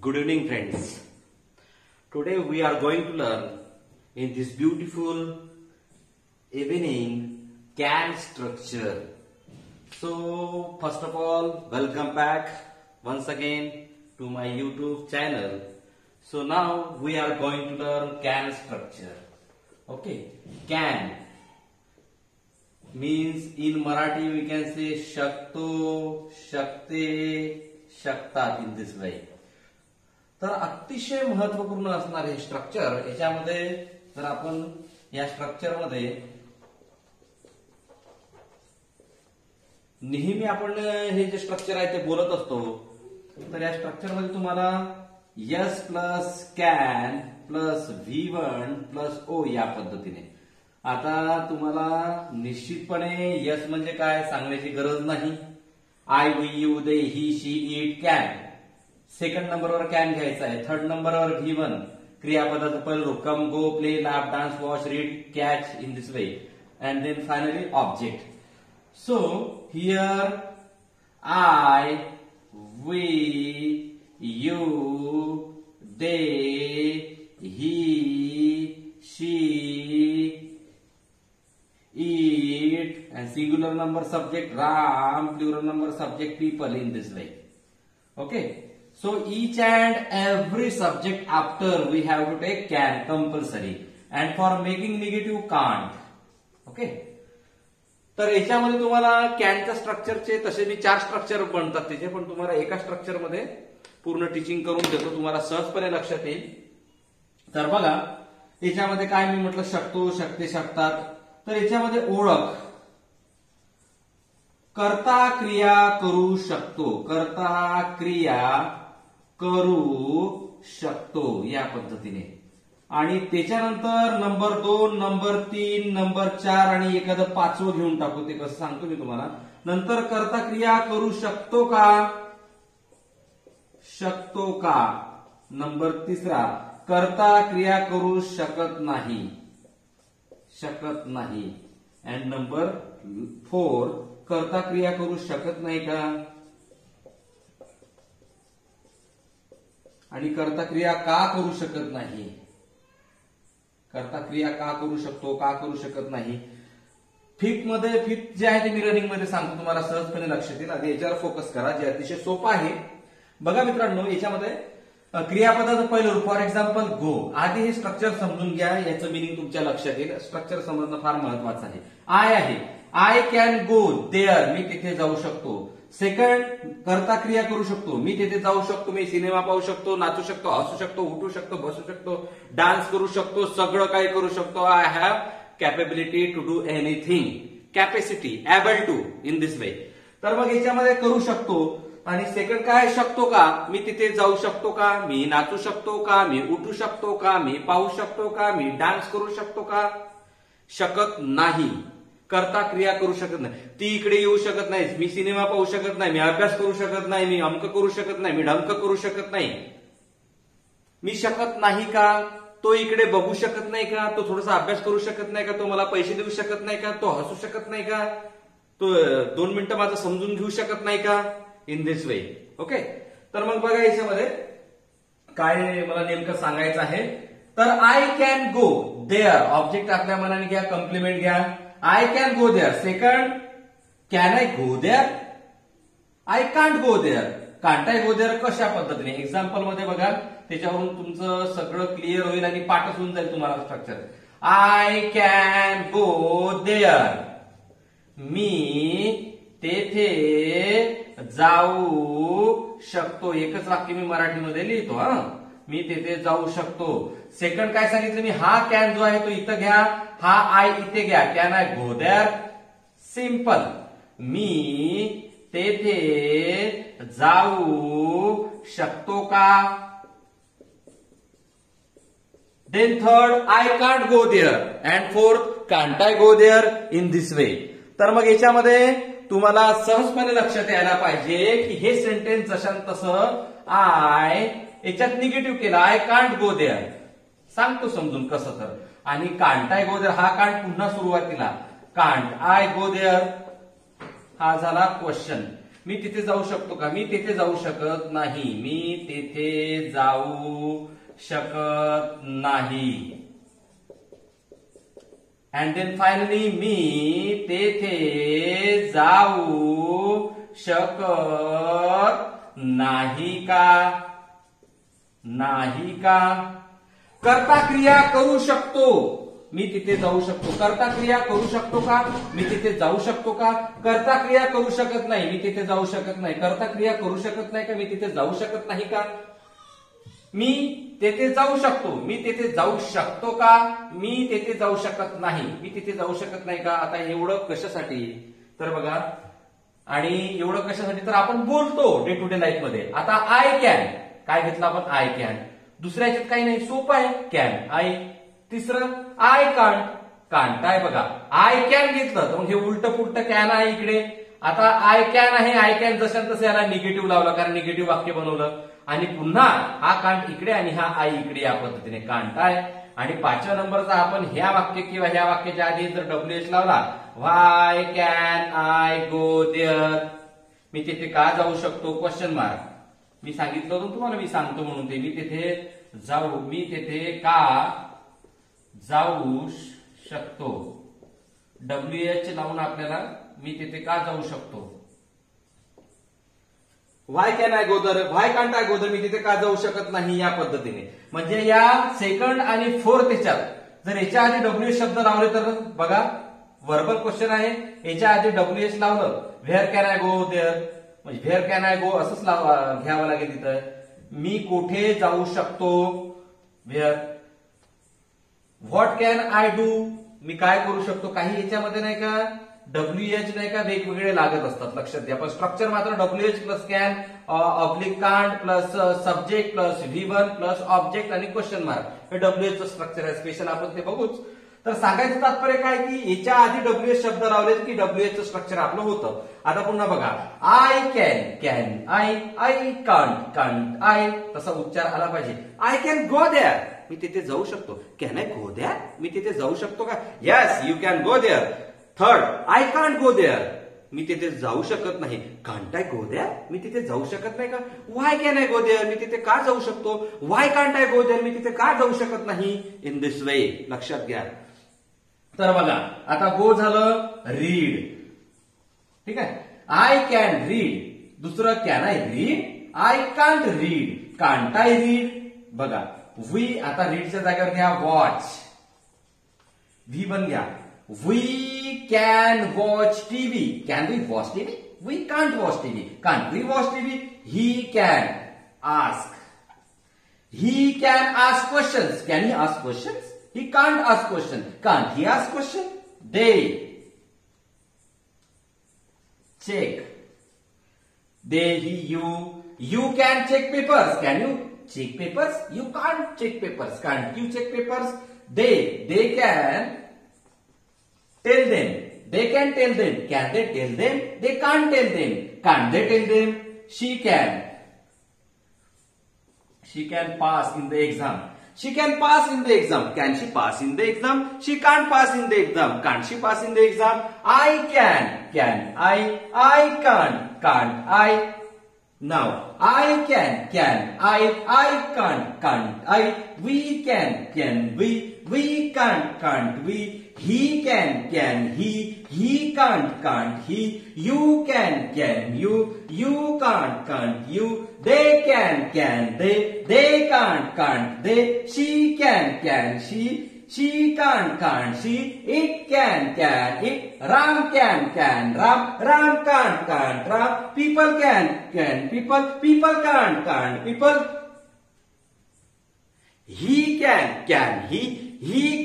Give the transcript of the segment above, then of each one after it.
Good evening, friends. Today we are going to learn in this beautiful evening can structure. So, first of all, welcome back once again to my YouTube channel. So now we are going to learn can structure. Okay, can means in Marathi we can say shakto, shakte, शकतात in this way. तर अतिशय महत्वपूर्ण असणार हे structure. याच्यामध्ये जर आपण या स्ट्रक्चर मध्ये नेहमी आपण हे जे स्ट्रक्चर आहे ते बोलत असतो, तर या स्ट्रक्चर मध्ये तुम्हाला S plus can plus V1 plus O या पद्धतीने. आता तुम्हाला निश्चितपणे यस म्हणजे काय सांगण्याची गरज नाही. I we you they he she it can. Second नंबरवर कॅन घ्यायचा आहे. थर्ड नंबरवर V1 क्रियापदाचं पहिलं रूप come go play laugh dance watch read catch in this way and then finally object. So here I we you they he she eat and singular number subject Ram, plural number subject people in this way. Okay, so each and every subject after we have to take can compulsory and for making negative can't. Okay, तर याच्यामध्ये तुम्हाला कॅनच्या स्ट्रक्चरचे तसे मी 4 structure बनतात त्याचे, पण तुम्हाला एका structure मध्ये पूर्ण टीचिंग करून देतो, तुम्हाला सहजपणे लक्षात येईल. तर बघा याच्यामध्ये काय मी म्हटलं शकतो, शकते, शकतात. तर याच्यामध्ये ओळख कर्ता क्रिया करू शकतो, कर्ता क्रिया करू शकतो या पद्धतीने. आणि त्याच्यानंतर नंबर 2, नंबर 3, नंबर 4 आणि एखादं 5वं घेऊन टाकू. ते कसं सांगतो मी तुम्हाला नंतर. कर्ता क्रिया करू शकतो का, शकतो का. नंबर 3 कर्ता क्रिया करू शकत नाही, शकत नाही. अँड नंबर 4 कर्ता क्रिया करू शकत नाही का, आणि कर्ता क्रिया का करू शकत नाही. कर्ता क्रिया का करू शकतो, का करू शकत नाही. फिफ्थ जे आहे ते मी रनिंग मध्ये सांगतो, तुम्हाला सहजपणे लक्षात येईल. आधी याच्यावर फोकस करा जे अतिशय सोपं आहे. बघा मित्रांनो, याच्यामध्ये क्रियापदाचं पहिलं रूप फॉर एक्झाम्पल गो. आधी हे स्ट्रक्चर समजून घ्या, याचं मिनिंग तुमच्या लक्षात येईल. स्ट्रक्चर समजणं फार महत्वाचं आहे. आय आहे, आय कॅन गो देअर, मी तिथे जाऊ शकतो. सेकंड कर्ता क्रिया करू शकतो, मी तिथे जाऊ शकतो, मी सिनेमा पाहू शकतो, नाचू शकतो, हसू शकतो, उठू शकतो, बसू शकतो, डान्स करू शकतो, सगळं काही करू शकतो. I have capability to do anything, capacity, able to in this way. तर मग याच्यामध्ये करू शकतो. आणि सेकंड काय, शकतो का, मी तिथे जाऊ शकतो का, मी नाचू शकतो का, मी उठू शकतो का, मी पाहू शकतो का, मी डान्स करू शकतो का. शकत नाही, कर्ता क्रिया करू शकत नाही. ती इकडे येऊ शकत नाही, मी सिनेमा पाहू शकत नाही, मी अभ्यास करू शकत नाही, मी अमक करू शकत नाही, मी ढमक करू शकत नाही. मी शकत नाही का, तो इकडे बघू शकत नाही का, तो थोडासा अभ्यास करू शकत नाही का, तो मला पैसे देऊ शकत नाही का, तो हसू शकत नाही का, तो 2 मिनिटं माझं समजून घेऊ शकत नाही का, इन दिस वे. ओके, तर मग बघा याच्यामध्ये काय मला नेमकं सांगायचं आहे. तर I can go there, object आपल्या मनाने घ्या, कॉम्प्लिमेंट घ्या. I can go there. Second can I go there, I can't go there. Can't I go there कशा पद्धतीने एक्झाम्पल मध्ये बघा, त्याच्यावरून तुमचं सगळं क्लिअर होईल आणि पाठच होऊन जाईल तुम्हाला structure. I can go there, मी तेथे जाऊ शकतो. एकच वाक्य मी मराठीमध्ये लिहितो. मी तेथे जाऊ शकतो. सेकंड काय सांगितलं मी, हा कॅन जो आहे तो इथं घ्या, हा आय इथे घ्या. Can I go there, simple, मी तेथे जाऊ शकतो का. Then third I can't go there and fourth can't I go there in this way. तर मग याच्यामध्ये तुम्हाला सहजपणे लक्षात यायला पाहिजे की हे सेंटेन्स जशान तसं आय याच्यात निगेटिव्ह केलं, आय कांट गो देअर. सांगतो समजून कसं. तर आणि कांट आय गो देअर, हा कांट पुन्हा सुरुवातीला, कांट आय गो देअर हा झाला क्वेश्चन. मी तिथे जाऊ शकतो का? मी तिथे जाऊ शकत नाही. मी तिथे जाऊ शकत नाही. अँड देन फायनली मी तेथे जाऊ शकत नाही का? नाही का? कर्ता क्रिया करू शकतो. मी तिथे जाऊ शकतो. कर्ता क्रिया करू शकतो का? मी तिथे जाऊ शकतो का? कर्ता क्रिया करू शकत नाही. मी तिथे जाऊ शकत नाही. कर्ता क्रिया करू शकत नाही का? मी तिथे जाऊ शकत नाही का? मी तेथे जाऊ शकतो. मी तेथे जाऊ शकतो का? मी तेथे जाऊ शकत नाही. मी तिथे जाऊ शकत नाही का? आता एवढं कशासाठी? तर बघा, आणि एवढं कशासाठी? तर आपण बोलतो डे टू डे लाईफ मध्ये. आता आय कॅन काय घेतलं आपण? I can. दुसऱ्या याच्यात काही नाही, सोपं आहे. Can I. तिसरं आय कांट. कांट आहे बघा. आय कॅन घेतलं तर मग हे उलट पुलट कॅन आहे इकडे. आता आय कॅन आहे. आय कॅन जसं तसं याला निगेटिव्ह लावला, कारण निगेटिव्ह वाक्य बनवलं. आणि पुन्हा हा कांट इकडे आणि हा आय इकडे, या पद्धतीने कांट आहे. आणि 5व्या नंबरचा आपण ह्या वाक्य किंवा ह्या वाक्याच्या आधी जर WH लावला, व्हाय कॅन आय गो देअर? मी तिथे का जाऊ शकतो? Question mark. मी सांगितलं होतं तुम्हाला, मी सांगतो म्हणून ते. मी तिथे का जाऊ शकतो? WH लावून आपल्याला मी तिथे का जाऊ शकतो? Why can I go there? Why can't I go there? मी तिथे का जाऊ शकत नाही? या पद्धतीने. म्हणजे या सेकंड आणि फोर्थ याच्यात जर याच्या आधी WH शब्द लावले तर बघा, व्हर्बल क्वेश्चन आहे. याच्या आधी WH लावलं, where can I go there? म्हणजे व्हेअर कॅन आय गो असंच घ्यावं लागेल तिथं. मी कुठे जाऊ शकतो? Where. What can I do? मी काय करू शकतो? काही याच्यामध्ये नाही का WH नाही का वेगवेगळे लागत असतात, लक्षात घ्या. पण स्ट्रक्चर मात्र WH plus can oblique can't plus subject plus V1 plus object आणि क्वेश्चन मार्क, हे WH चं स्ट्रक्चर आहे. स्पेशल आपण ते बघूच. तर सांगायचं तात्पर्य काय की याच्या आधी WH शब्द लावले की WH चं स्ट्रक्चर आपलं होतं. आता पुन्हा बघा, I can can I, I can't can't I, तसा उच्चार आला पाहिजे. I can go there? मी तिथे जाऊ शकतो. Can I go there? मी तिथे जाऊ शकतो का? Yes, you can go there. Third, I can't go there? मी तिथे जाऊ शकत नाही. Can't I go there? मी तिथे जाऊ शकत नाही का? Why can I go there? मी तिथे का जाऊ शकतो? Why can't I go there? मी तिथे का जाऊ शकत नाही? इन दिस वे, लक्षात घ्या. तर बघा, आता गो झालं, रीड. ठीक आहे. I can read. दुसरं, can I read? I can't read. Can't I read? बघा, वी, आता रीडच्या जागेवर घ्या वॉच. V1 घ्या. We can watch TV. Can we watch TV? We can't watch TV. Can't we watch TV? He can ask. He can ask questions. Can he ask questions? He can't ask questions. Can't he ask questions? They check. They, he, you can check papers. Can you check papers? You can't check papers. Can't you check papers? They can tell them. They can tell them. Can they tell them? They can't tell them. Can't they tell them? She can pass in the exam. She can pass in the exam. Can she pass in the exam? She can't pass in the exam. Can't she pass in the exam? I can I can't I. Now, I can I can't I. We can we can't we. He can he can't he. You can you can't you. They can they can't they. She can she can't she. It can it. Ram can Ram can't Ram. People can people can't people. He can he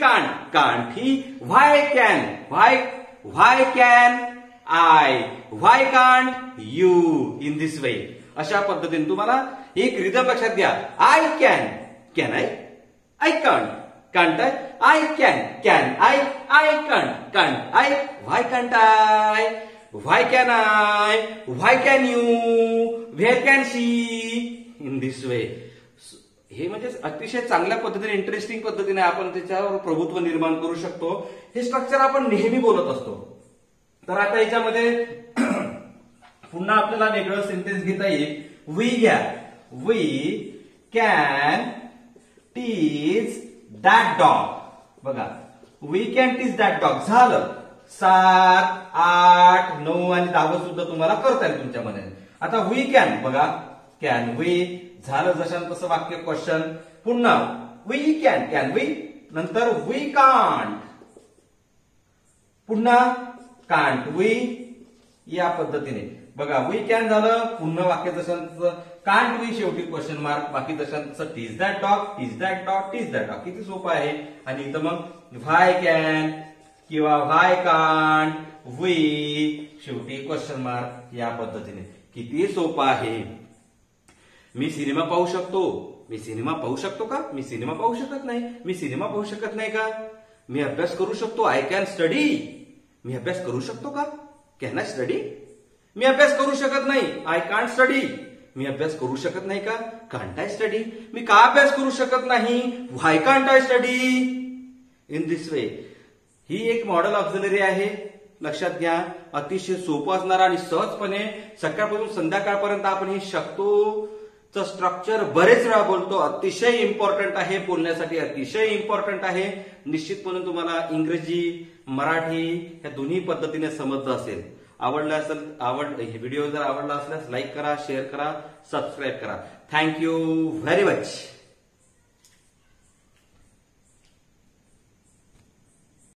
can't he. Why can I? Why can't you? In this way. अशा पद्धतीने तुम्हाला एक rhythm लक्षात घ्या. I can I can't I can I can't I. Why can't I? Why can I? Why can you? Where can she? In this way. हे म्हणजे अतिशय चांगल्या पद्धतीने, इंटरेस्टिंग पद्धतीने आपण त्याच्यावर प्रभुत्व निर्माण करू शकतो. हे स्ट्रक्चर आपण नेहमी बोलत असतो. तर आता याच्यामध्ये पुन्हा आपल्याला वेगळं सेंटेन्स घेता येईल. वी घ्या. We can tease that dog. बघा, we can tease that dog झालं. 7, 8, 9 आणि 10 सुद्धा तुम्हाला करता येईल तुमच्या मनाने. आता वी कॅन बघा, कॅन वी झालं जशान तसं वाक्य क्वेश्चन. पुन्हा वी कॅन वी, नंतर वी कांट, पुन्हा कांट वी, या पद्धतीने बघा. वी कॅन झालं, पुन्हा वाक्य जशान तसं. कांट वी शेवटी क्वेश्चन मार्क, बाकी जशान तसं. Tease that dog, tease that dog, tease that dog. किती सोपं आहे. आणि इथं मग व्हाय कॅन किंवा व्हाय कांट वी, शेवटी क्वेश्चन मार्क, या पद्धतीने. किती सोपं आहे. मी सिनेमा पाहू शकतो. मी सिनेमा पाहू शकतो का? मी सिनेमा पाहू शकत नाही. मी सिनेमा पाहू शकत नाही का? मी अभ्यास करू शकतो. I can study. मी अभ्यास करू शकतो का? Can I study. मी अभ्यास करू शकत नाही. I can't study. मी अभ्यास करू शकत नाही का? Can't I study. मी का अभ्यास करू शकत नाही? Why can't I study. In this way. ही एक मॉडेल ऑक्झिलरी आहे. लक्षात घ्या. अतिशय सोपं असणार आणि सहजपणे सकाळपासून संध्याकाळपर्यंत आपण हे शकतो चं स्ट्रक्चर बरेच वेळा बोलतो. अतिशय इम्पॉर्टंट आहे. बोलण्यासाठी अतिशय इम्पॉर्टंट आहे. निश्चितपणे तुम्हाला इंग्रजी, मराठी या दोन्ही पद्धतीने समजलं असेल. आवडलं असेल, हे व्हिडिओ जर आवडला असल्यास लाईक करा, शेअर करा, सबस्क्राईब करा. Thank you very much.